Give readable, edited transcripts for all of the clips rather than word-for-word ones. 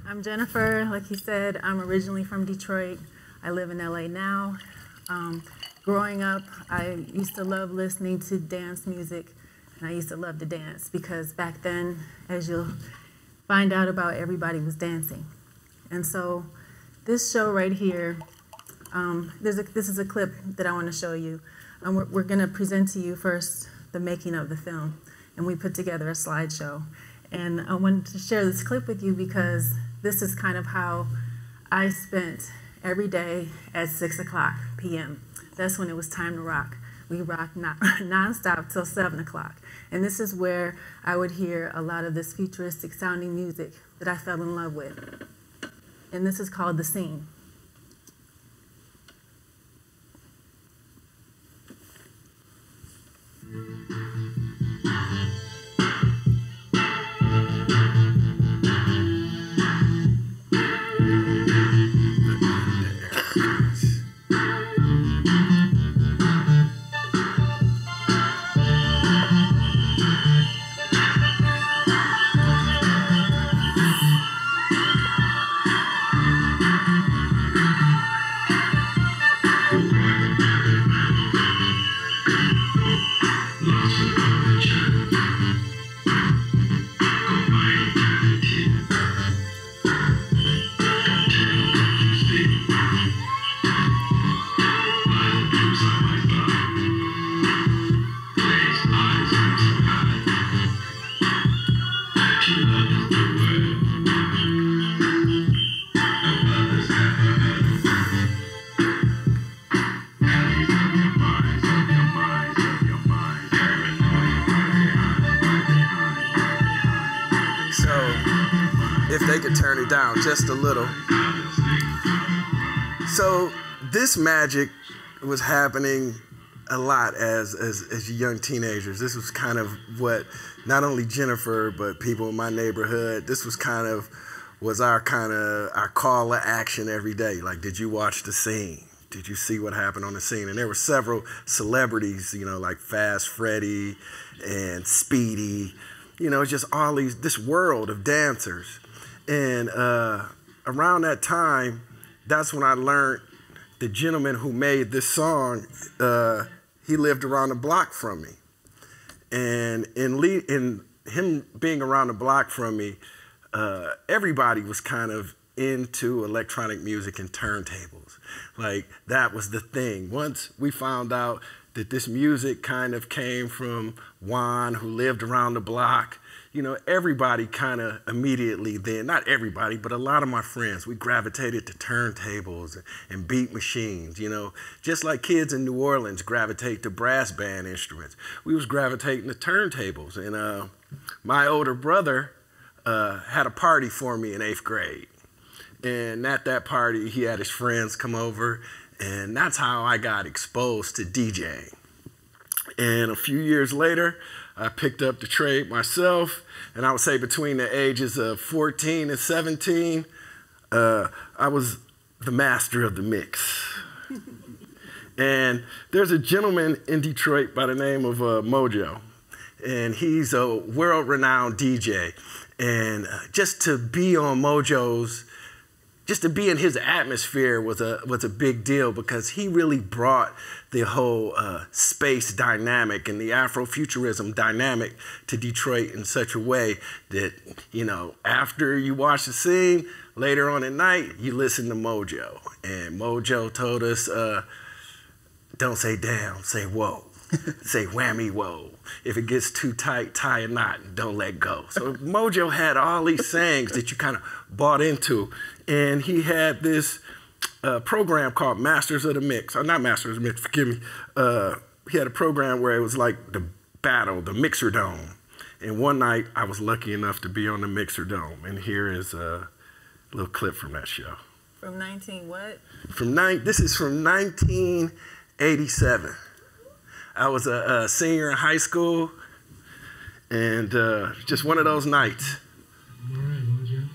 I'm Jennifer. Like he said, I'm originally from Detroit. I live in LA now. Growing up, I used to love listening to dance music, and I used to love to dance because back then, as you'll find out about, everybody was dancing. And so this show right here, this is a clip that I want to show you. We're going to present to you first the making of the film, and we put together a slideshow. And I wanted to share this clip with you because this is kind of how I spent every day at 6 o'clock p.m. That's when it was time to rock. We rocked nonstop till 7 o'clock. And this is where I would hear a lot of this futuristic sounding music that I fell in love with. And this is called The Scene. If they could turn it down just a little. So this magic was happening a lot as young teenagers. This was kind of what not only Jennifer but people in my neighborhood, this was kind of our call to action every day. Like, did you watch The Scene? Did you see what happened on The Scene? And there were several celebrities, you know, like Fast Freddy and Speedy, you know, just all this world of dancers. And around that time, that's when I learned the gentleman who made this song, he lived around the block from me. And in him being around the block from me, everybody was kind of into electronic music and turntables. Like, that was the thing. Once we found out that this music kind of came from Juan, who lived around the block, you know, everybody kind of immediately then, not everybody, but a lot of my friends, we gravitated to turntables and beat machines, you know. Just like kids in New Orleans gravitate to brass band instruments, we was gravitating to turntables. And my older brother had a party for me in 8th grade. And at that party, he had his friends come over, and that's how I got exposed to DJing. And a few years later, I picked up the trade myself, and I would say between the ages of 14 and 17, I was the master of the mix. And there's a gentleman in Detroit by the name of Mojo, and he's a world-renowned DJ. And just to be on Mojo's, just to be in his atmosphere was a big deal, because he really brought the whole space dynamic and the Afrofuturism dynamic to Detroit in such a way that, you know, after you watch The Scene, later on at night, you listen to Mojo. And Mojo told us, don't say damn, say whoa. Say whammy, whoa. If it gets too tight, tie a knot and don't let go. So Mojo had all these sayings that you kind of bought into. And he had this program called Masters of the Mix. Or not Masters of the Mix, forgive me. He had a program where it was like the battle, the Mixer Dome. And one night, I was lucky enough to be on the Mixer Dome. And here is a little clip from that show. From 19 what? This is from 1987. I was a senior in high school, and just one of those nights. All right, Mojo.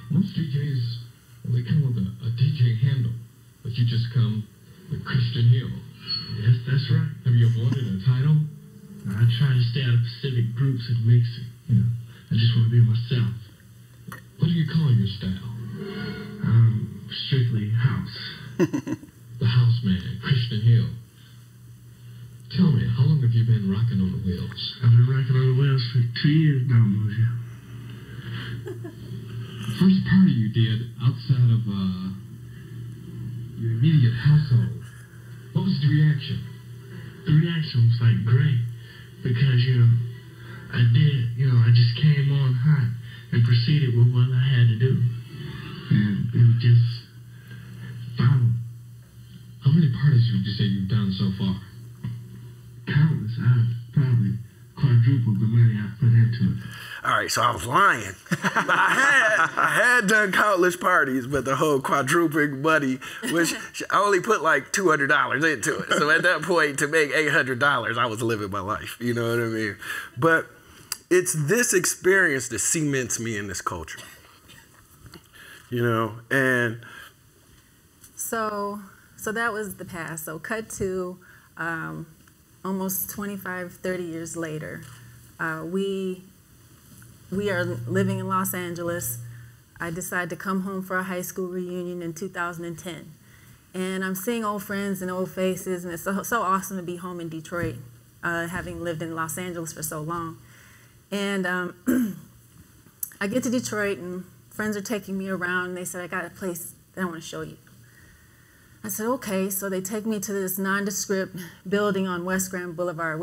Most DJs, well, they come with a DJ handle, but you just come with Kristian Hill. Yes, that's right. Have you wanted a title? I try to stay out of specific groups and mixing. You know, I just want to be myself. What do you call your style? Strictly house. The house man, Kristian Hill. Tell me, how long have you been rocking on the wheels? I've been rocking on the wheels for 2 years now, Mojo. First party you did outside of your immediate household, what was the reaction? The reaction was like great because, I just came on hot and proceeded with what I had to do. And it was just fun. How many parties would you say you've done so far? Countless. I've probably quadrupled the money I put into it. All right, so I was lying. I had done countless parties, but the whole quadrupling money, which I only put like $200 into it. So at that point, to make $800, I was living my life. You know what I mean? But it's this experience that cements me in this culture. And so that was the past. So cut to almost 25, 30 years later. We are living in Los Angeles. I decided to come home for a high school reunion in 2010. And I'm seeing old friends and old faces, and it's so awesome to be home in Detroit, having lived in Los Angeles for so long. And I get to Detroit, and friends are taking me around, and they said, I got a place that I want to show you. I said, okay. So they take me to this nondescript building on West Grand Boulevard,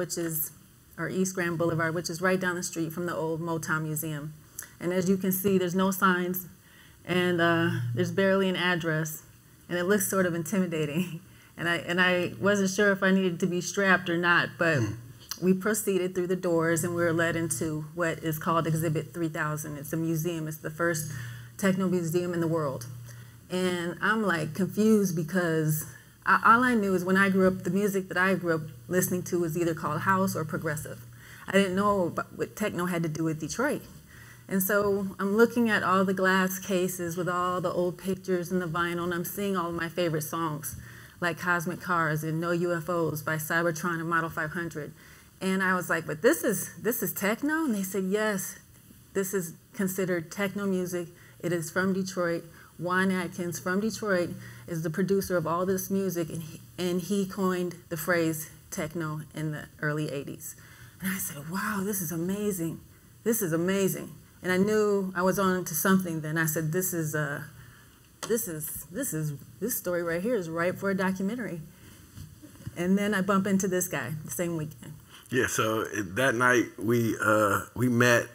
or East Grand Boulevard, which is right down the street from the old Motown Museum. And as you can see, there's no signs, and there's barely an address, and it looks sort of intimidating. And I wasn't sure if I needed to be strapped or not, but we proceeded through the doors, and we were led into what is called Exhibit 3000. It's a museum. It's the first techno museum in the world. And I'm like confused because all I knew is when I grew up, the music that I grew up listening to was either called house or progressive. I didn't know what techno had to do with Detroit. And so I'm looking at all the glass cases with all the old pictures and the vinyl, and I'm seeing all of my favorite songs, like Cosmic Cars and No UFOs by Cybertron and Model 500. And I was like, but this is techno? And they said, yes, this is considered techno music. It is from Detroit. Juan Atkins from Detroit is the producer of all this music, and he coined the phrase techno in the early 80s. And I said, wow, this is amazing. This is amazing. And I knew I was on to something then. I said, this story right here is ripe for a documentary. And then I bump into this guy the same weekend. Yeah, so that night we met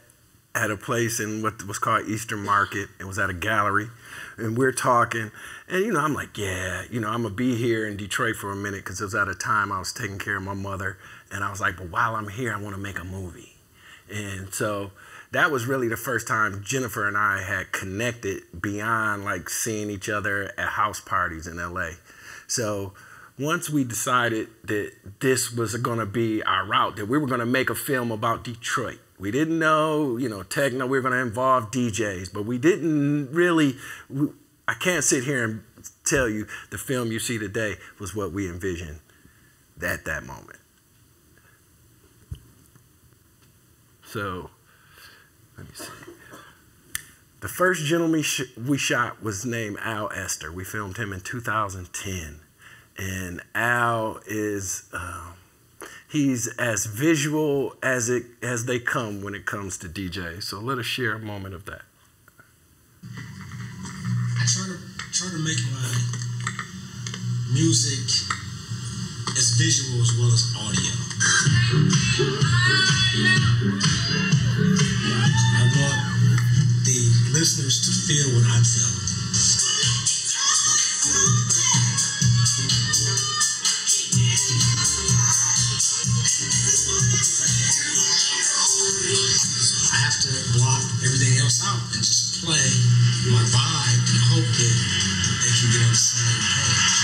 at a place in what was called Eastern Market. It was at a gallery. And we're talking, and I'm like, yeah, I'm gonna be here in Detroit for a minute because it was at a time I was taking care of my mother, and I was like, but while I'm here, I want to make a movie. And so that was really the first time Jennifer and I had connected beyond like seeing each other at house parties in LA. So once we decided that this was gonna be our route, that we were gonna make a film about Detroit. We didn't know, techno, we were going to involve DJs, but we didn't really, I can't sit here and tell you the film you see today was what we envisioned at that moment. So, let me see. The first gentleman we shot was named Al Esther. We filmed him in 2010. And Al is... he's as visual as they come when it comes to DJ. So let us share a moment of that. I try to make my music as visual as well as audio. I want the listeners to feel what I'm feeling. I have to block everything else out and just play my vibe and hope that they can get on the same page.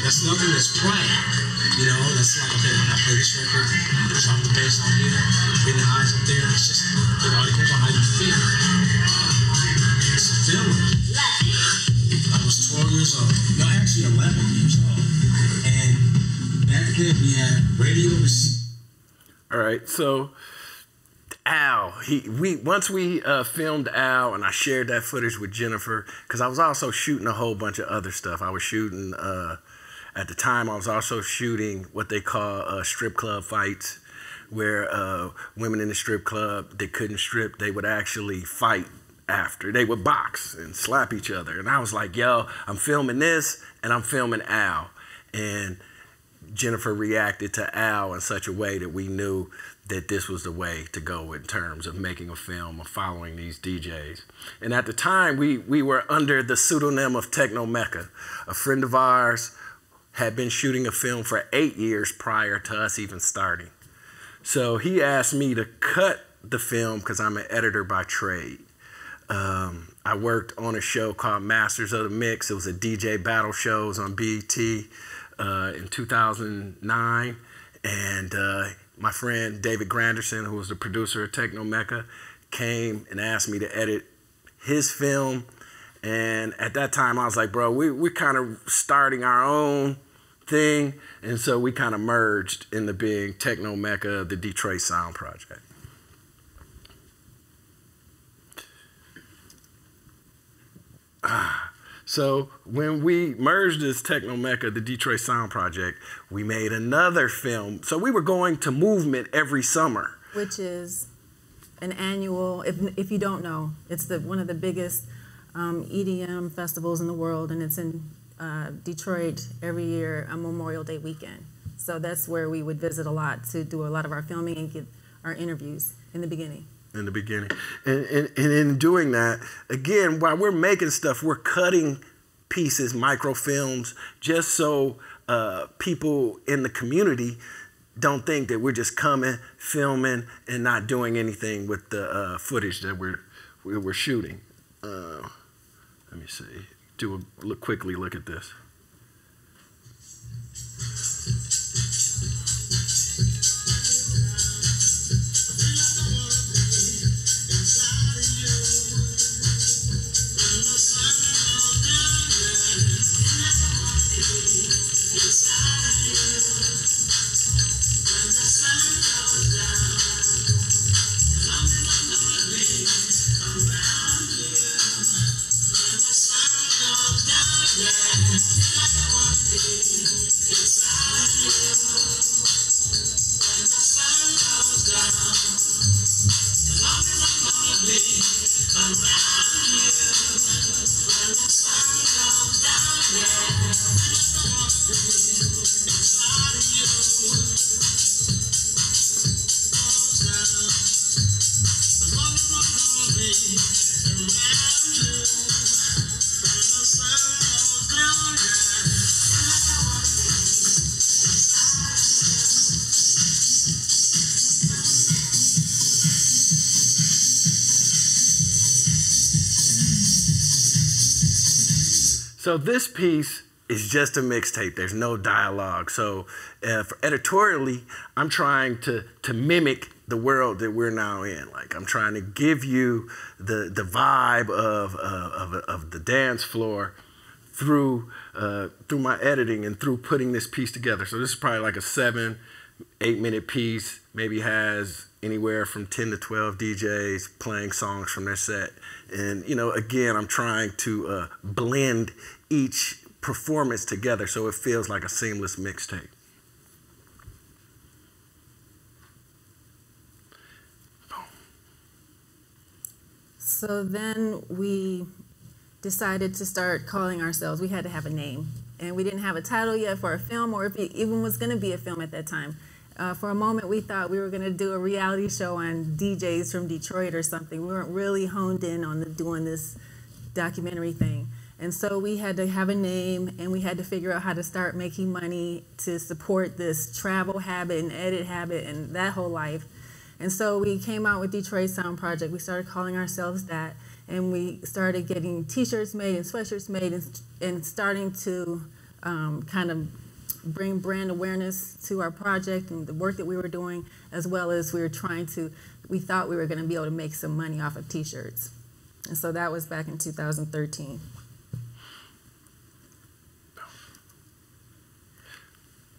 That's nothing that's planned, that's like, okay, when I play this record, I'm gonna drop the bass on here, bring the highs up there. It's just, it all depends on how you feel. It's a feeling. I was 12 years old. No, actually 11 years old. And back then we had radio receivers. All right, so Al, once we filmed Al, and I shared that footage with Jennifer, because I was also shooting a whole bunch of other stuff. I was shooting, at the time, I was also shooting what they call strip club fights, where women in the strip club, they couldn't strip, they would actually fight after. They would box and slap each other. And I was like, yo, I'm filming this, and I'm filming Al. And Jennifer reacted to Al in such a way that we knew that this was the way to go in terms of making a film, of following these DJs. And at the time, we were under the pseudonym of Techno Mecca. A friend of ours had been shooting a film for 8 years prior to us even starting. So he asked me to cut the film because I'm an editor by trade. I worked on a show called Masters of the Mix. It was a DJ battle shows on BET in 2009. And my friend David Granderson, who was the producer of Techno Mecca, came and asked me to edit his film. And at that time, I was like, bro, we're kind of starting our own thing. And so we kind of merged into being Techno Mecca, the Detroit Sound Project. So when we merged as Techno Mecca, the Detroit Sound Project, we made another film. So we were going to Movement every summer. Which is an annual, if you don't know, it's one of the biggest EDM festivals in the world, and it's in Detroit every year on Memorial Day weekend. So that's where we would visit a lot to do a lot of our filming and get our interviews in the beginning. In the beginning. And in doing that, again, while we're making stuff, we're cutting pieces, microfilms, just so people in the community don't think that we're just coming, filming, and not doing anything with the footage that we're shooting. Let me see. Quickly look at this. So this piece is just a mixtape. There's no dialogue. So editorially, I'm trying to mimic the world that we're now in. Like, I'm trying to give you the vibe of the dance floor through my editing and through putting this piece together. So this is probably like a 7-8 minute piece. Maybe has anywhere from 10 to 12 DJs playing songs from their set. And, you know, again, I'm trying to blend each performance together so it feels like a seamless mixtape. So then we decided to start calling ourselves, we had to have a name. And we didn't have a title yet for a film, or if it even was going to be a film at that time. For a moment, we thought we were going to do a reality show on DJs from Detroit or something. We weren't really honed in on doing this documentary thing. And so we had to have a name, and we had to figure out how to start making money to support this travel habit and edit habit and that whole life. And so we came out with Detroit Sound Project. We started calling ourselves that, and we started getting t-shirts made and sweatshirts made and starting to kind of bring brand awareness to our project and the work that we were doing, as well as we thought we were going to be able to make some money off of t-shirts. And so that was back in 2013.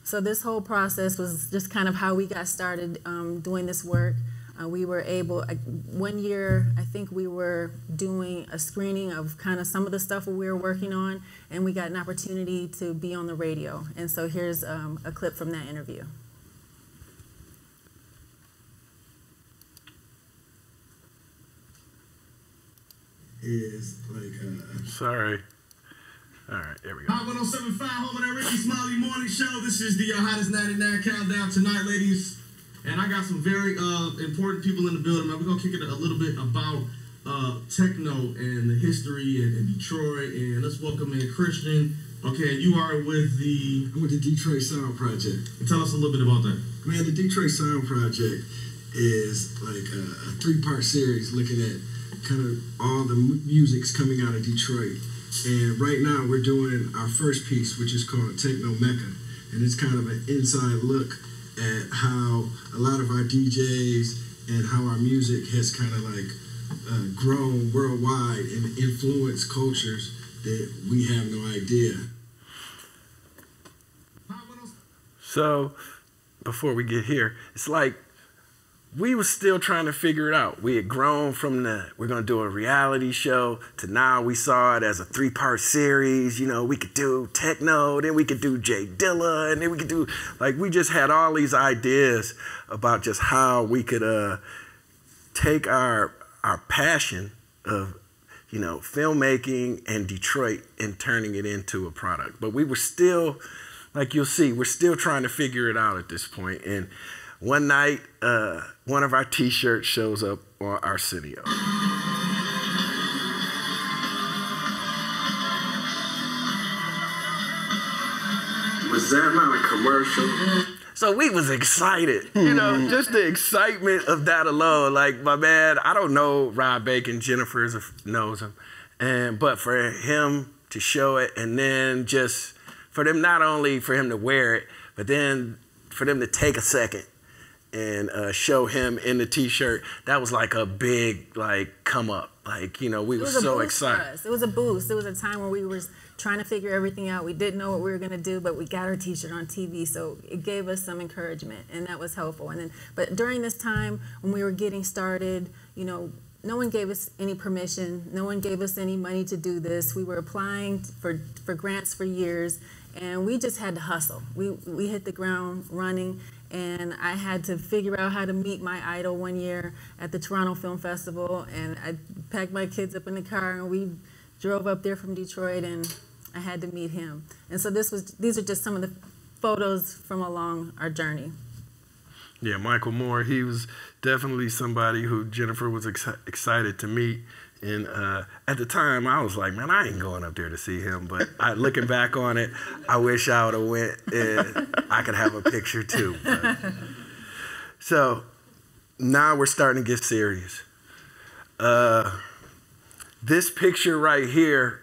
So this whole process was just kind of how we got started doing this work. We were able, one year, I think we were doing a screening of kind of some of the stuff we were working on, and we got an opportunity to be on the radio. And so here's a clip from that interview. Is like Sorry. All right, there we go. 1075 home of that Ricky Smiley morning show. This is the hottest 99 countdown tonight, ladies. And I got some very important people in the building. We're gonna kick it a little bit about techno and the history in Detroit. And let's welcome in Kristian. Okay, you are with I'm with the Detroit Sound Project. tell us a little bit about that. Man, the Detroit Sound Project is like a three-part series looking at kind of all the music's coming out of Detroit. And right now we're doing our first piece, which is called Techno Mecca. And it's kind of an inside look at how a lot of our DJs and how our music has kind of like grown worldwide and influenced cultures that we have no idea. So before we get here, it's like we were still trying to figure it out. We had grown from we're going to do a reality show to now we saw it as a three-part series. You know, we could do techno, then we could do Jay Dilla, and then we could do, like, we just had all these ideas about just how we could take our passion of, you know, filmmaking and Detroit and turning it into a product. But we were still, like you'll see, we're still trying to figure it out at this point. And one night, one of our T-shirts shows up on Arsenio. Was that not a commercial? So we was excited, you know, just the excitement of that alone. Like, my man, I don't know Rob Bacon, Jennifer knows him, but for him to show it, and then just for them, not only for him to wear it, but then for them to take a second and show him in the T-shirt, that was like a big, like, come up. Like, you know, we were so excited. It was a boost. It was a time where we were trying to figure everything out. We didn't know what we were going to do, but we got our T-shirt on TV, so it gave us some encouragement, and that was helpful. And then, but during this time when we were getting started, you know, no one gave us any permission. No one gave us any money to do this. We were applying for grants for years, and we just had to hustle. We hit the ground running, and I had to figure out how to meet my idol one year at the Toronto Film Festival, and I packed my kids up in the car, and we drove up there from Detroit, and I had to meet him. And so these are just some of the photos from along our journey. Yeah, Michael Moore, he was definitely somebody who Jennifer was excited to meet. And at the time, I was like, man, I ain't going up there to see him. But looking back on it, I wish I would have went and I could have a picture too. But. So now we're starting to get serious. This picture right here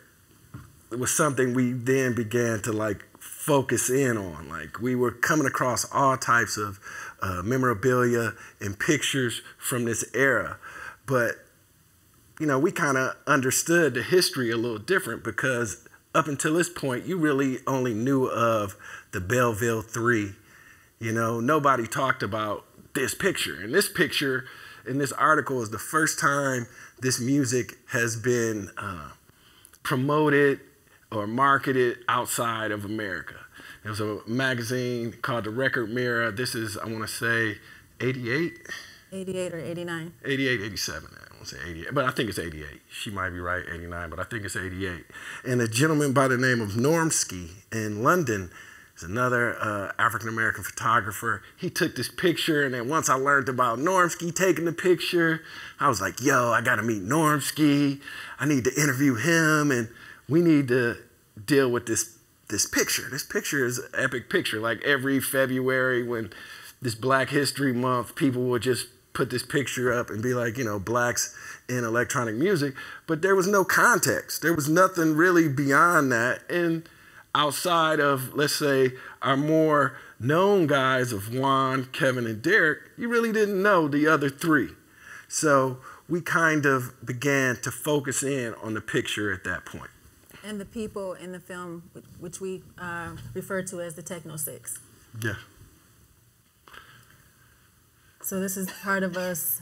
was something we then began to like focus in on. Like, we were coming across all types of memorabilia and pictures from this era. But, you know, we kind of understood the history a little different, because up until this point, you really only knew of the Belleville 3. You know, nobody talked about this picture. And this picture in this article is the first time this music has been promoted or marketed outside of America. It was a magazine called The Record Mirror. This is, I want to say, 88? 88 or 89. 88, 87. I want to say 88, but I think it's 88. She might be right, 89, but I think it's 88. And a gentleman by the name of Normski in London is another African-American photographer. He took this picture, and then once I learned about Normski taking the picture, I was like, yo, I got to meet Normski. I need to interview him, and we need to deal with this picture. This picture is an epic picture. Like, every February when this Black History Month, people would just put this picture up and be like, you know, blacks in electronic music. But there was no context. There was nothing really beyond that. And outside of, let's say, our more known guys of Juan, Kevin, and Derek, you really didn't know the other three. So we kind of began to focus in on the picture at that point. And the people in the film, which we refer to as the Techno Six. Yeah. So this is part of us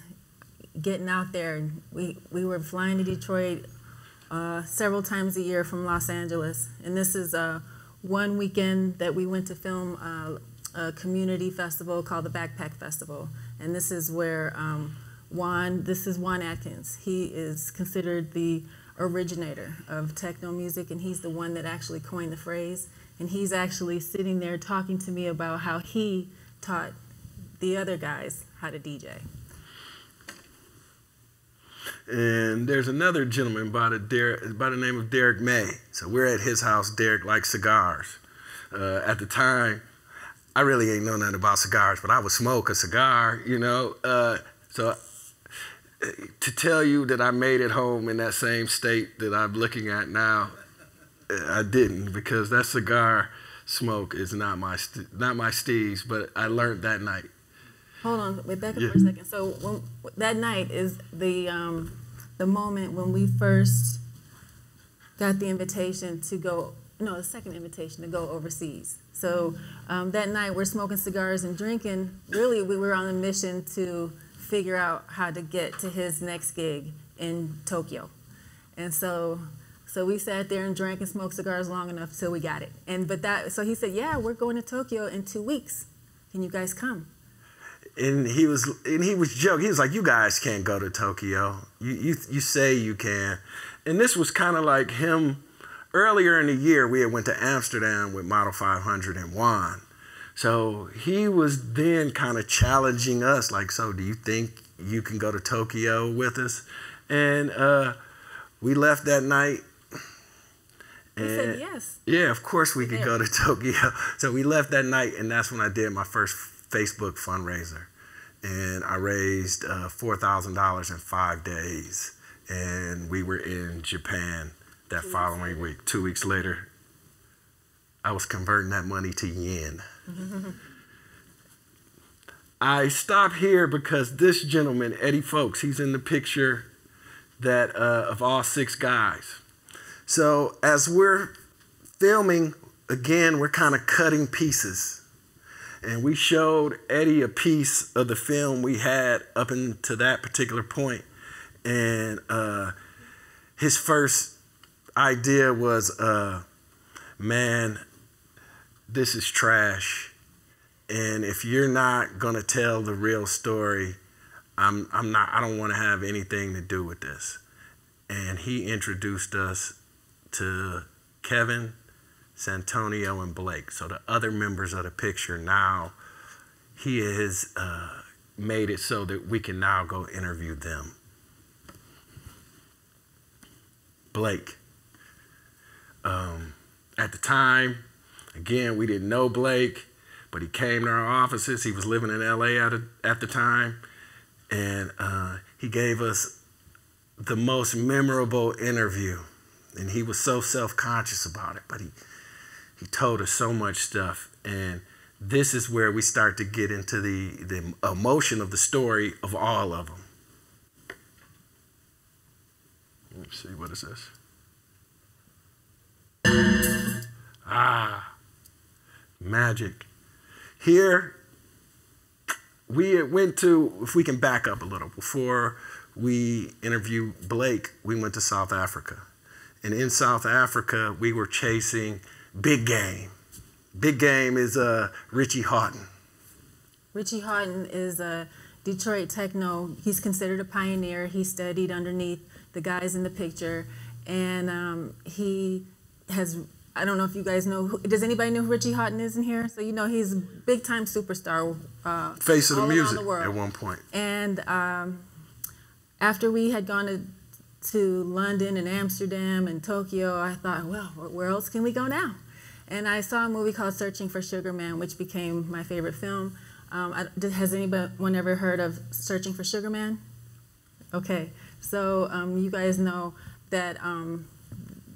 getting out there. We were flying to Detroit several times a year from Los Angeles, and this is one weekend that we went to film a community festival called the Backpack Festival, and this is where Juan Atkins. He is considered the originator of techno music, and he's the one that actually coined the phrase. And he's actually sitting there talking to me about how he taught the other guys how to DJ. And there's another gentleman by the name of Derek May. So we're at his house. Derek likes cigars. At the time, I really ain't know nothing about cigars, but I would smoke a cigar, you know. So to tell you that I made it home in that same state that I'm looking at now, I didn't, because that cigar smoke is not my steez, but I learned that night. Hold on, wait, back up for a second. So that night is the moment when we first got the invitation to go, no, the second invitation to go overseas. So that night we're smoking cigars and drinking. Really, we were on a mission to figure out how to get to his next gig in Tokyo. And so we sat there and drank and smoked cigars long enough till we got it. So he said, yeah, we're going to Tokyo in 2 weeks. Can you guys come? And he was joking. He was like, you guys can't go to Tokyo. You say you can. And this was kind of like him. Earlier in the year, we had went to Amsterdam with Model 500 and Juan. So he was then kind of challenging us, like, so do you think you can go to Tokyo with us? And we left that night. And he said yes. Yeah, of course we could go to Tokyo. So we left that night, and that's when I did my first Facebook fundraiser. And I raised $4,000 in 5 days. And we were in Japan that following week. 2 weeks later, I was converting that money to yen. I stop here because this gentleman, Eddie Folks, he's in the picture that of all 6 guys. So as we're filming, again, we're kind of cutting pieces. And we showed Eddie a piece of the film we had up until that particular point. And his first idea was, man, this is trash. And if you're not gonna tell the real story, I don't wanna have anything to do with this. And he introduced us to Kevin, Santonio, and Blake. So the other members of the picture now, he has made it so that we can now go interview them. Blake. At the time, again, we didn't know Blake, but he came to our offices. He was living in LA at the time, and he gave us the most memorable interview. And he was so self-conscious about it, but he told us so much stuff. And this is where we start to get into the emotion of the story of all of them. Let's see, what is this? Magic. Here, we went to, if we can back up a little, before we interviewed Blake, we went to South Africa. And in South Africa, we were chasing Big Game. Big Game is Richie Hawtin. Richie Hawtin is a Detroit techno. He's considered a pioneer. He studied underneath the guys in the picture. And he has, I don't know if you guys know, does anybody know who Richie Hawtin is in here? So you know he's a big-time superstar. Face of the music the world. At one point. And after we had gone to London and Amsterdam and Tokyo, I thought, well, where else can we go now? And I saw a movie called Searching for Sugar Man, which became my favorite film. Has anyone ever heard of Searching for Sugar Man? Okay, so you guys know that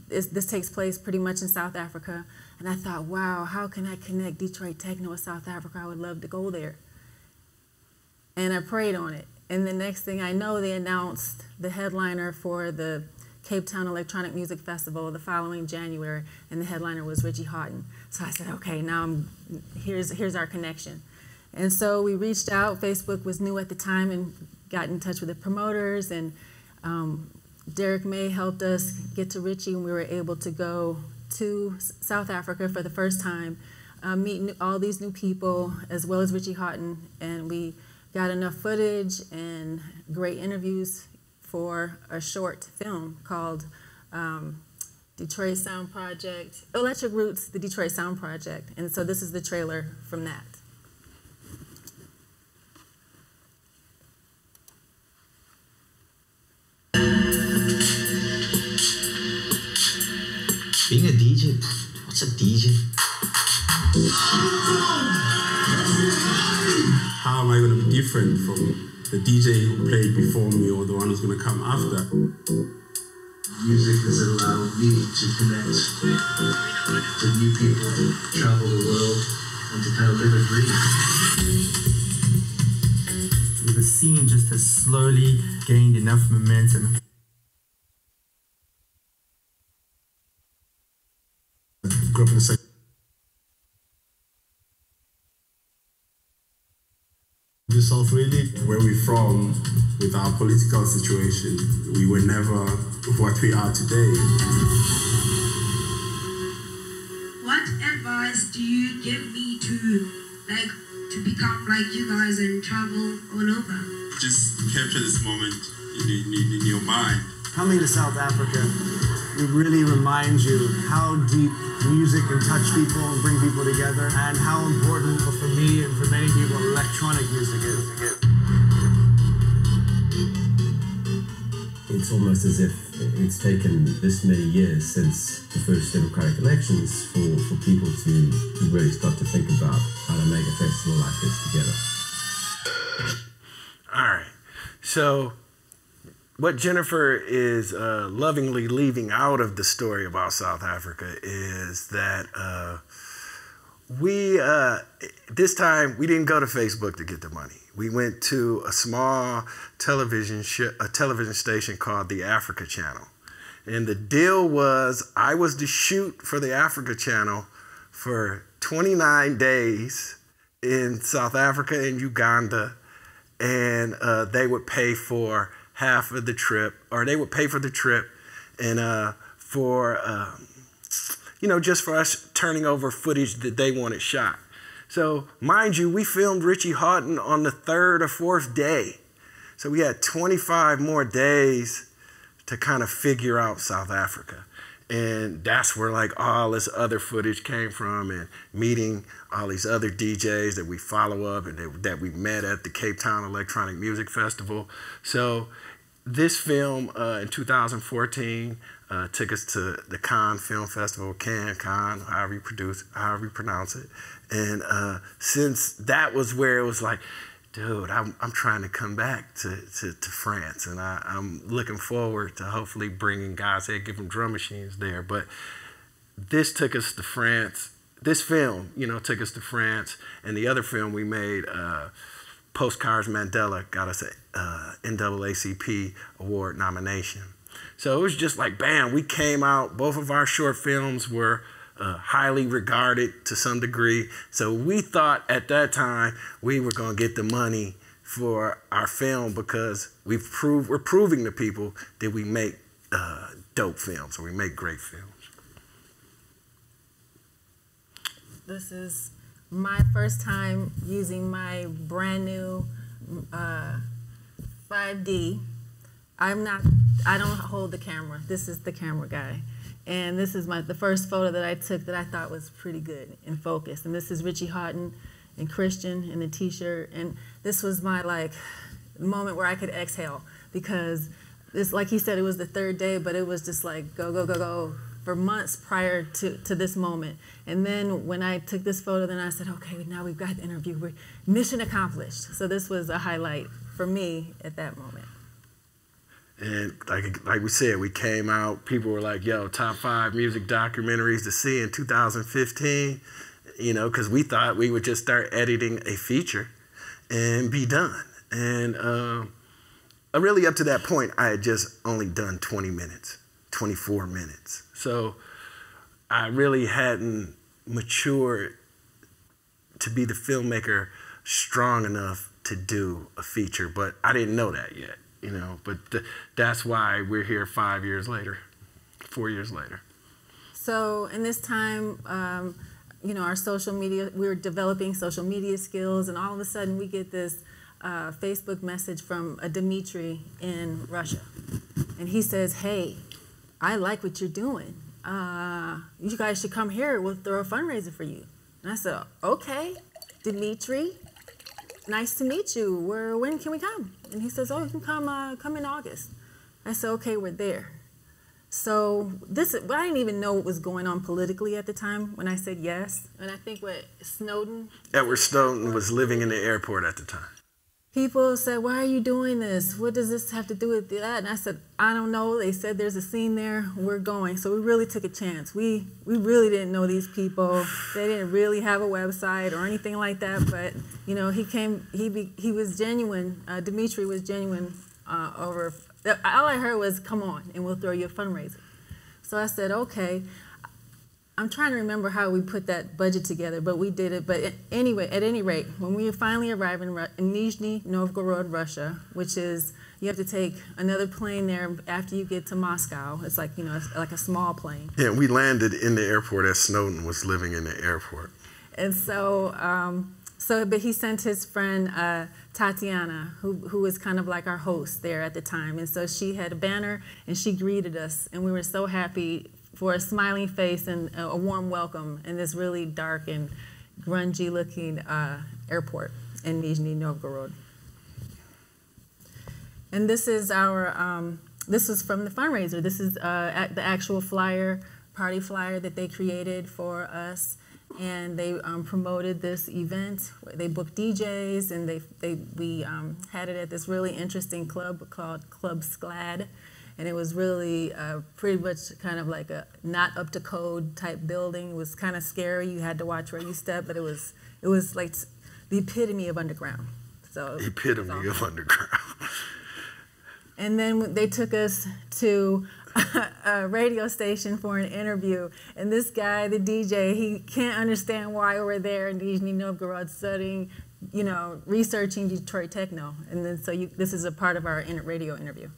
this takes place pretty much in South Africa. And I thought, wow, how can I connect Detroit techno with South Africa? I would love to go there. And I prayed on it. And the next thing I know, they announced the headliner for the Cape Town Electronic Music Festival the following January, and the headliner was Richie Hawtin. So I said, okay, now here's our connection. And so we reached out. Facebook was new at the time, and got in touch with the promoters, and Derek May helped us get to Richie, and we were able to go to South Africa for the first time, meet all these new people, as well as Richie Hawtin, and we got enough footage and great interviews for a short film called Detroit Sound Project, Electric Roots, the Detroit Sound Project. And so this is the trailer from that. Being a DJ, what's a DJ? How am I going to be different from the DJ who played before me or the one who's going to come after? Music has allowed me to connect with new people, travel the world, and to kind of live and breathe. The scene just has slowly gained enough momentum. Grew up in the yourself really. Where we're from, with our political situation, we were never what we are today. What advice do you give me to become like you guys and travel all over? Just capture this moment in your mind. Coming to South Africa, it really reminds you how deep music can touch people and bring people together, and how important for me and for many people electronic music is. It's almost as if it's taken this many years since the first democratic elections for people to really start to think about how to make a festival like this together. All right, so what Jennifer is lovingly leaving out of the story about South Africa is that this time we didn't go to Facebook to get the money. We went to a small television station called the Africa Channel. And the deal was I was to shoot for the Africa Channel for 29 days in South Africa and Uganda, and they would pay for half of the trip, or they would pay for the trip, and just for us turning over footage that they wanted shot. So mind you, we filmed Richie Hawtin on the 3rd or 4th day. So we had 25 more days to kind of figure out South Africa. And that's where like all this other footage came from, and meeting all these other DJs that we follow up and that we met at the Cape Town Electronic Music Festival. So this film in 2014 took us to the Cannes Film Festival, Cannes, however you pronounce it. And since that was where it was like, dude, I'm trying to come back to France, and I'm looking forward to hopefully bringing guys there, give them drum machines there. But this took us to France. This film, took us to France, and the other film we made, Postcards Mandela, got us an NAACP award nomination. So it was just like, bam, we came out. Both of our short films were highly regarded to some degree. So we thought at that time we were going to get the money for our film because we're proving to people that we make dope films, or we make great films. This is my first time using my brand new 5D. I don't hold the camera. This is the camera guy. And this is the first photo that I took that I thought was pretty good in focus. And this is Richie Hawtin and Kristian in the t-shirt. And this was my moment where I could exhale, because this, like he said, it was the 3rd day, but it was just like go, go, go, go for months prior to this moment. And then when I took this photo, then I said, okay, now we've got the interview. We're mission accomplished. So this was a highlight for me at that moment. And like we said, we came out, people were like, yo, top 5 music documentaries to see in 2015, because we thought we would just start editing a feature and be done. And really up to that point, I had just only done 20 minutes. 24 minutes. So I really hadn't matured to be the filmmaker strong enough to do a feature, but I didn't know that yet, you know. But that's why we're here 5 years later, 4 years later. So in this time, you know, our social media, we were developing social media skills, and all of a sudden we get this Facebook message from a Dmitry in Russia. And he says, hey, I like what you're doing. You guys should come here. We'll throw a fundraiser for you. And I said, okay, Dmitry, nice to meet you. When can we come? And he says, oh, you can come in August. I said, okay, we're there. So I didn't even know what was going on politically at the time when I said yes. And I think Edward Snowden was living in the airport at the time. People said, why are you doing this? What does this have to do with that? And I said, I don't know. They said there's a scene there. We're going. So we really took a chance. We really didn't know these people. They didn't really have a website or anything like that. But, you know, he was genuine. Dmitry was genuine over. All I heard was, come on, and we'll throw you a fundraiser. So I said, okay. I'm trying to remember how we put that budget together, but we did it. But anyway, at any rate, when we finally arrived in Nizhny Novgorod, Russia, which is, you have to take another plane there after you get to Moscow. It's like, you know, it's like a small plane. Yeah, we landed in the airport as Snowden was living in the airport. And so, but he sent his friend Tatiana, who was kind of like our host there at the time. And so she had a banner, and she greeted us, and we were so happy for a smiling face and a warm welcome in this really dark and grungy-looking airport in Nizhny Novgorod. And this is this was from the fundraiser. This is the actual flyer, party flyer that they created for us. And they promoted this event. They booked DJs, and we had it at this really interesting club called Club Sklad. And it was really pretty much kind of like a not up to code type building. It was kind of scary. You had to watch where you step, but it was like the epitome of underground. So epitome of underground. And then they took us to a radio station for an interview. And this guy, the DJ, he can't understand why we're there in Nizhny Novgorod studying, you know, researching Detroit techno. And then so this is a part of our radio interview.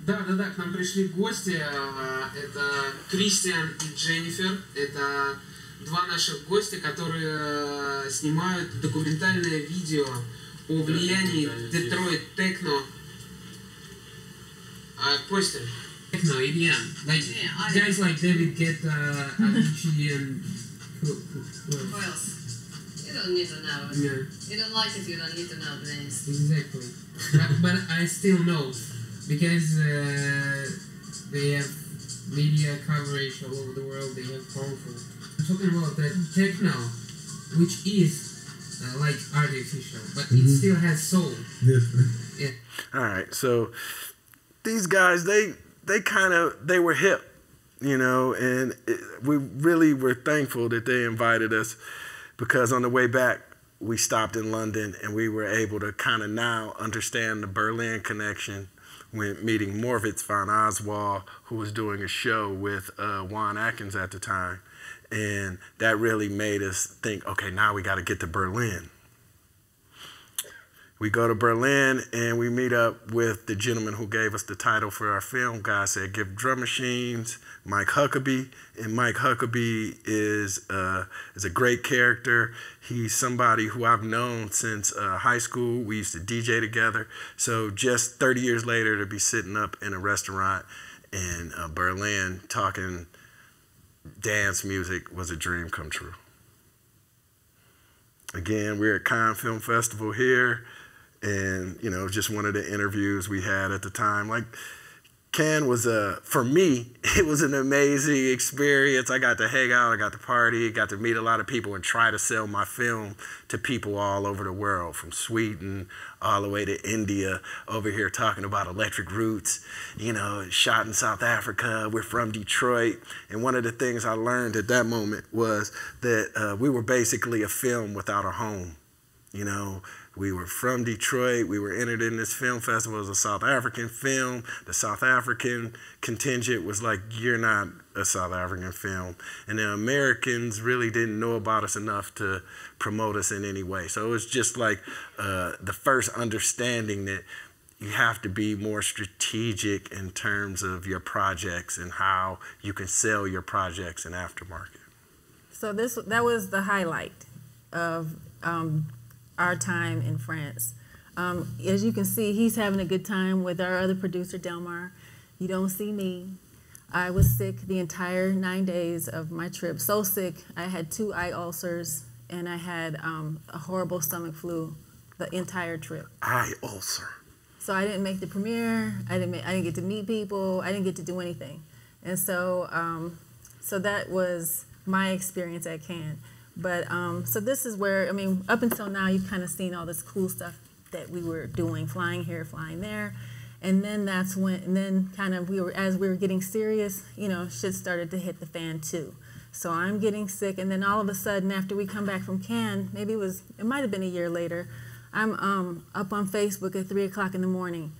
Да, к нам пришли гости. Это Кристиан и Дженнифер. Это два наших гостя, которые снимают документальное видео о влиянии Detroit techno. Костя. Techno, EDM. Like guys like David Guetta, Avicii, and who else? You don't need to know. Yeah. You don't like it, you don't need to know the names. Exactly. But I still know. Because they have media coverage all over the world, they have powerful. I'm talking about that techno, which is like artificial, but it still has soul. Yeah. All right, so these guys, they were hip, you know, and we really were thankful that they invited us, because on the way back, we stopped in London, and we were able to kind of now understand the Berlin connection when meeting Moritz von Oswald, who was doing a show with Juan Atkins at the time. And that really made us think, okay, now we got to get to Berlin. We go to Berlin, and we meet up with the gentleman who gave us the title for our film. Guy said, give drum machines, Mike Huckabee. And Mike Huckabee is a great character. He's somebody who I've known since high school. We used to DJ together. So just 30 years later, to be sitting up in a restaurant in Berlin talking dance music was a dream come true. Again, we're at Cannes Film Festival here. And, you know, just one of the interviews we had at the time. Like, Cannes was, for me, it was an amazing experience. I got to hang out, I got to party, got to meet a lot of people and try to sell my film to people all over the world, from Sweden all the way to India, over here talking about Electric Roots, you know, shot in South Africa, we're from Detroit. And one of the things I learned at that moment was that we were basically a film without a home, you know. We were from Detroit. We were entered in this film festival as a South African film. The South African contingent was like, you're not a South African film. And the Americans really didn't know about us enough to promote us in any way. So it was just like the first understanding that you have to be more strategic in terms of your projects and how you can sell your projects in aftermarket. So that was the highlight of our time in France. As you can see, he's having a good time with our other producer, Delmar. You don't see me. I was sick the entire 9 days of my trip. So sick, I had 2 eye ulcers, and I had a horrible stomach flu the entire trip. Eye ulcer. So I didn't make the premiere. I didn't get to meet people. I didn't get to do anything. And so, so that was my experience at Cannes. But so this is where, I mean, up until now, you've kind of seen all this cool stuff that we were doing, flying here, flying there. And then that's when, and then kind of as we were getting serious, you know, shit started to hit the fan too. So I'm getting sick, and then all of a sudden, after we come back from Cannes, maybe it might have been a year later, I'm up on Facebook at 3 o'clock in the morning,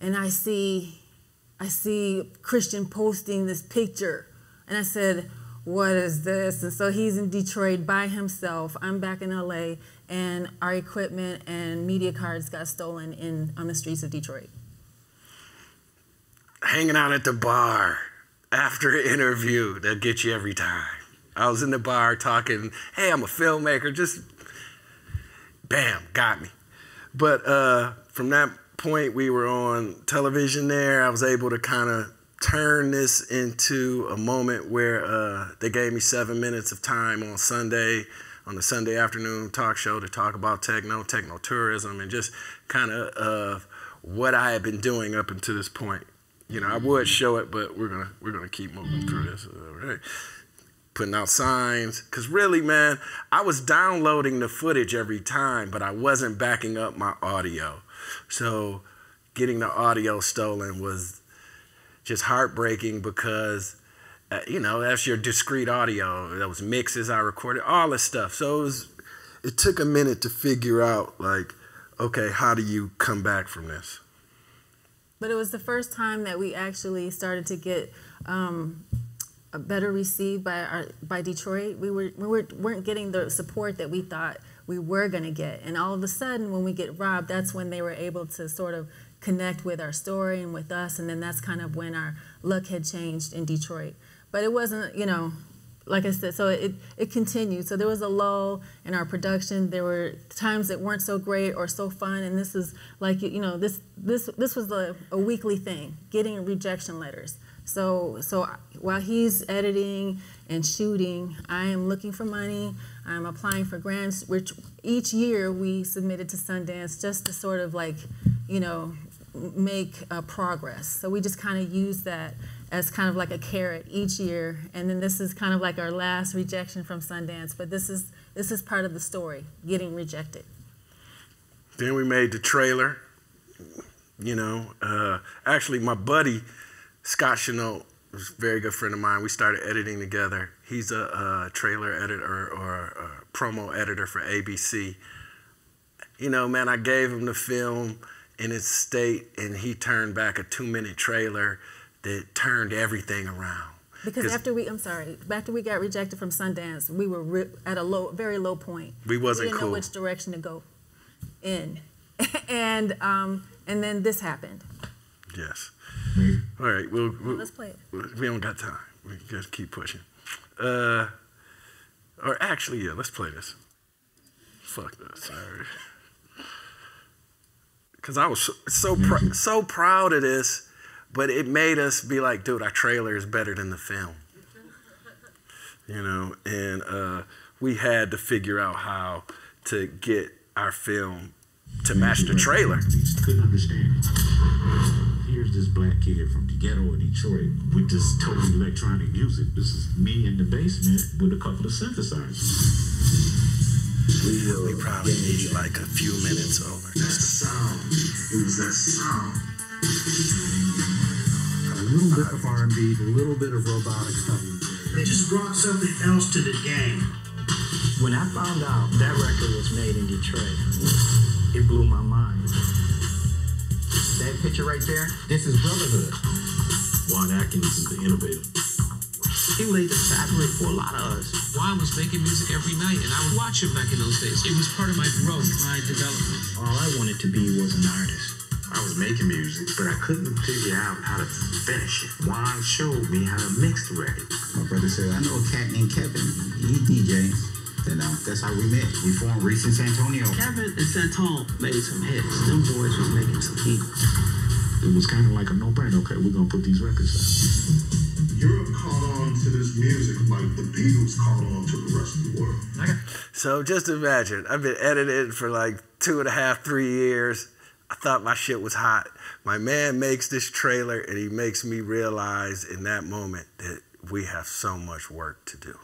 and I see Kristian posting this picture, and I said, what is this? And so he's in Detroit by himself. I'm back in LA, and our equipment and media cards got stolen on the streets of Detroit. Hanging out at the bar after an interview, that gets you every time. I was in the bar talking, hey, I'm a filmmaker, just bam, got me. But from that point, we were on television there. I was able to kind of turn this into a moment where they gave me 7 minutes of time on Sunday, on the Sunday afternoon talk show to talk about techno tourism, and just kind of what I had been doing up until this point. You know, I would show it, but we're gonna keep moving through this. Right? Putting out signs, because really, man, I was downloading the footage every time, but I wasn't backing up my audio. So getting the audio stolen was just heartbreaking because, you know, that's your discrete audio. That was mixes I recorded, all this stuff. So it took a minute to figure out, like, okay, how do you come back from this? But it was the first time that we actually started to get better received by Detroit. We weren't getting the support that we thought we were going to get. And all of a sudden, when we get robbed, that's when they were able to sort of connect with our story and with us. And then that's kind of when our luck had changed in Detroit. But it wasn't, you know, like I said, so it continued. So there was a lull in our production. There were times that weren't so great or so fun, and this is like, you know, this was a weekly thing, getting rejection letters. So while he's editing and shooting, I am looking for money. I'm applying for grants, which each year we submitted to Sundance just to sort of like, you know, make progress. So we just kind of use that as kind of like a carrot each year, and then this is kind of like our last rejection from Sundance. But this is part of the story, getting rejected. Then we made the trailer. You know, actually, my buddy Scott Chenault was a very good friend of mine. We started editing together. He's a trailer editor or a promo editor for ABC. You know, man, I gave him the film in its state, and he turned back a 2-minute trailer that turned everything around. Because after we got rejected from Sundance, we were at a very low point. We wasn't didn't know which direction to go in, and then this happened. Yes. All right. Well, let's play it. We don't got time. We just keep pushing. Or actually, yeah, let's play this. Fuck this. Sorry. Because I was so proud of this. But it made us be like, dude, our trailer is better than the film. You know, and we had to figure out how to get our film to match the trailer. Couldn't understand it. Here's this black kid from the ghetto of Detroit with this totally electronic music. This is me in the basement with a couple of synthesizers. We probably need like a few minutes over. That's the sound. It was that sound. A little bit of R&B, a little bit of robotic stuff. They just brought something else to the game. When I found out that record was made in Detroit, it blew my mind. That picture right there, this is brotherhood. Juan Atkins is the innovator. He laid the fabric for a lot of us. Juan was making music every night, and I would watch him back in those days. It was part of my growth, my development. All I wanted to be was an artist. I was making music, but I couldn't figure out how to finish it. Juan showed me how to mix the record. My brother said, I know a cat named Kevin. He DJs. Then that's how we met. We formed Reese in San Antonio. Kevin and Santon made some hits. Them boys was making some heat. It was kind of like a no-brainer. Okay, we're going to put these records out. Europe caught on to this music like the Beatles caught on to the rest of the world. So just imagine, I've been editing for like 2.5, 3 years. I thought my shit was hot. My man makes this trailer and he makes me realize in that moment that we have so much work to do.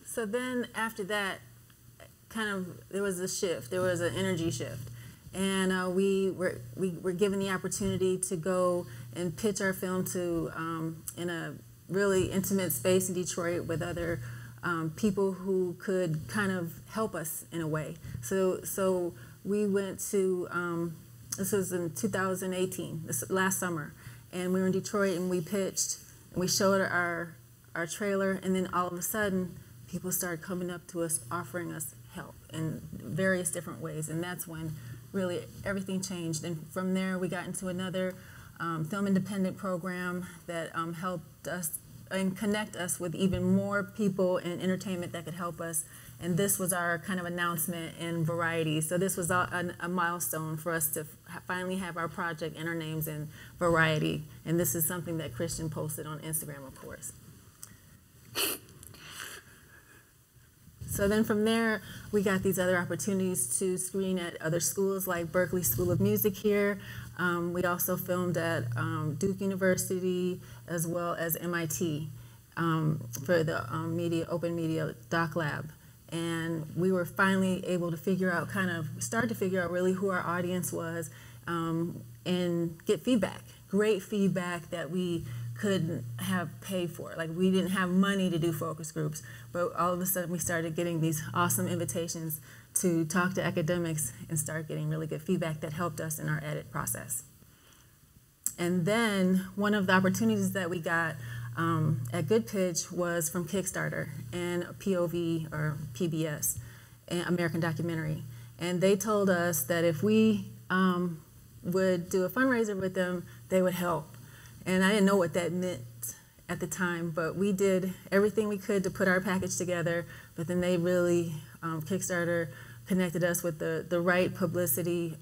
So then after that, there was a shift. There was an energy shift. And we were given the opportunity to go and pitch our film to in a really intimate space in Detroit with other people who could kind of help us in a way. So we went to, this was in 2018, this last summer, and we were in Detroit and we pitched and we showed our trailer, and then all of a sudden people started coming up to us offering us help in various different ways, and that's when really everything changed. And from there we got into another film independent program that helped us and connect us with even more people in entertainment that could help us. And this was our kind of announcement in Variety. So this was a milestone for us to finally have our project and our names in Variety. And this is something that Kristian posted on Instagram, of course. So then from there, we got these other opportunities to screen at other schools like Berkeley School of Music here. We also filmed at Duke University as well as MIT for the Open Media Doc Lab. And we were finally able to start to figure out really who our audience was and get feedback, great feedback that we couldn't have paid for. Like, we didn't have money to do focus groups, but all of a sudden we started getting these awesome invitations to talk to academics and start getting really good feedback that helped us in our edit process. And then one of the opportunities that we got at Good Pitch was from Kickstarter and POV, or PBS, American Documentary. And they told us that if we would do a fundraiser with them, they would help. And I didn't know what that meant at the time, but we did everything we could to put our package together. But then they really, Kickstarter connected us with the right publicity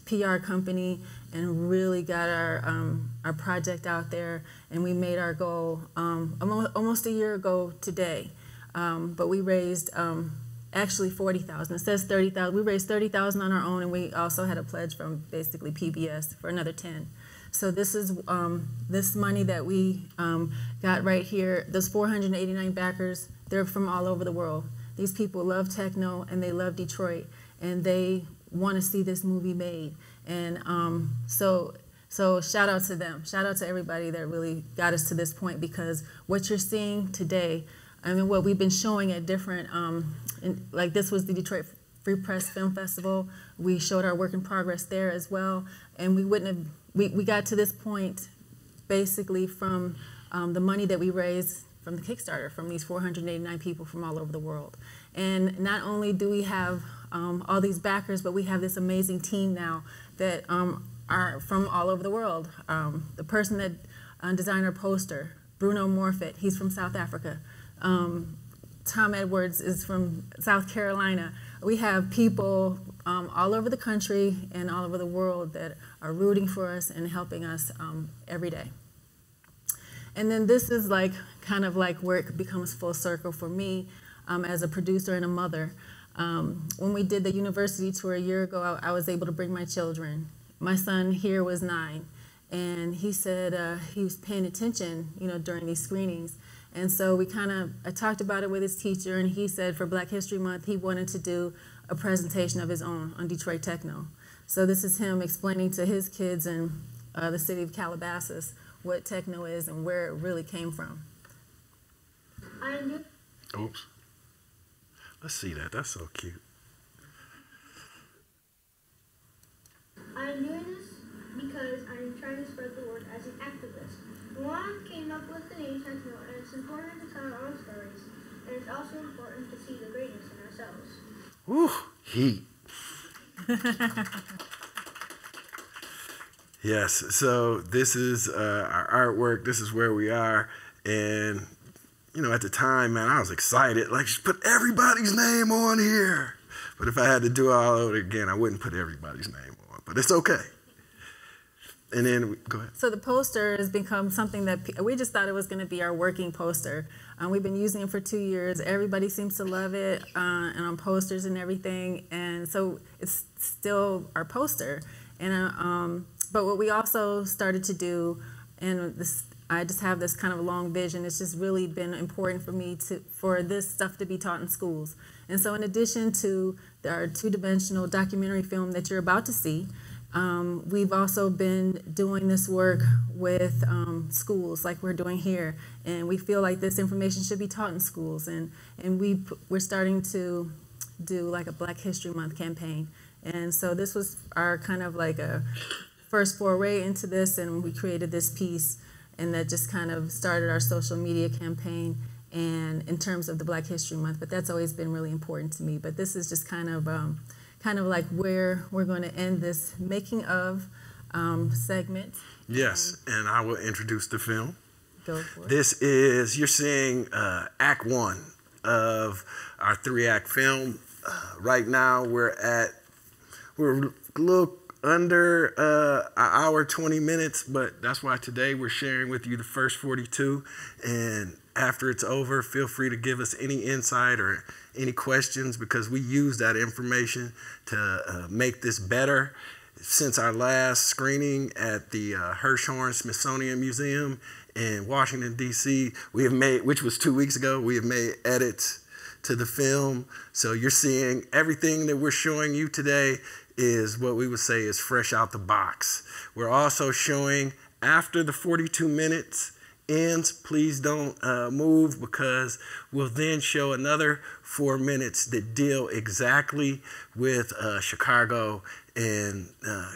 PR company and really got our project out there. And we made our goal almost a year ago today. But we raised actually $40,000. It says $30,000. We raised $30,000 on our own, and we also had a pledge from basically PBS for another $10,000. So this is this money that we got right here. Those 489 backers, they're from all over the world. These people love techno and they love Detroit, and they want to see this movie made. And so shout out to them. Shout out to everybody that really got us to this point, because what you're seeing today, I mean, what we've been showing at different, like this was the Detroit Free Press Film Festival. We showed our work in progress there as well, and we wouldn't have. We got to this point basically from the money that we raised from the Kickstarter, from these 489 people from all over the world. And not only do we have all these backers, but we have this amazing team now that are from all over the world. The person that designed our poster, Bruno Morfitt, he's from South Africa. Tom Edwards is from South Carolina. We have people all over the country and all over the world that are rooting for us and helping us every day. And then this is like kind of like where it becomes full circle for me as a producer and a mother. When we did the university tour a year ago, I was able to bring my children. My son here was 9, and he said he was paying attention, during these screenings. And so I talked about it with his teacher, and he said for Black History Month, he wanted to do a presentation of his own on Detroit techno. So this is him explaining to his kids in the city of Calabasas what techno is and where it really came from. Oops. Let's see that. That's so cute. I'm doing this because I'm trying to spread the word as an activist. Juan came up with the name techno, and it's important to tell our own stories, and it's also important to see the greatness in ourselves. Woo, heat. Yes, so this is our artwork. This is where we are. And, you know, at the time, man, I was excited. Like, just put everybody's name on here. But if I had to do it all over again, I wouldn't put everybody's name on. But it's okay. And then, go ahead. So the poster has become something that we just thought it was going to be our working poster. We've been using it for 2 years. Everybody seems to love it, and on posters and everything. And so it's still our poster. And but what we also started to do, and this, I just have this kind of long vision. It's just really been important for me for this stuff to be taught in schools. And so in addition to our two-dimensional documentary film that you're about to see, we've also been doing this work with schools like we're doing here. And we feel like this information should be taught in schools. And we're starting to do like a Black History Month campaign. And so this was our kind of like a first foray into this, and we created this piece, and that just kind of started our social media campaign and in terms of the Black History Month. But that's always been really important to me. But this is just kind of like where we're going to end this making of segment. Yes, and I will introduce the film. Go for it. This is, you're seeing Act 1 of our 3-act film. Right now we're a little under an hour, 20 minutes, but that's why today we're sharing with you the first 42. And after it's over, feel free to give us any insight or any questions, because we use that information to make this better. Since our last screening at the Hirshhorn Smithsonian Museum in Washington, D.C., we have made, which was 2 weeks ago, we have made edits to the film. So you're seeing everything that we're showing you today is what we would say is fresh out the box. We're also showing after the 42 minutes ends, please don't move, because we'll then show another 4 minutes that deal exactly with Chicago and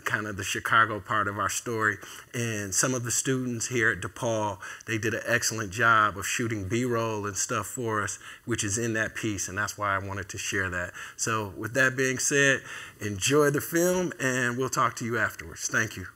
kind of the Chicago part of our story. And some of the students here at DePaul, they did an excellent job of shooting B-roll and stuff for us, which is in that piece, and that's why I wanted to share that. So with that being said, enjoy the film, and we'll talk to you afterwards. Thank you.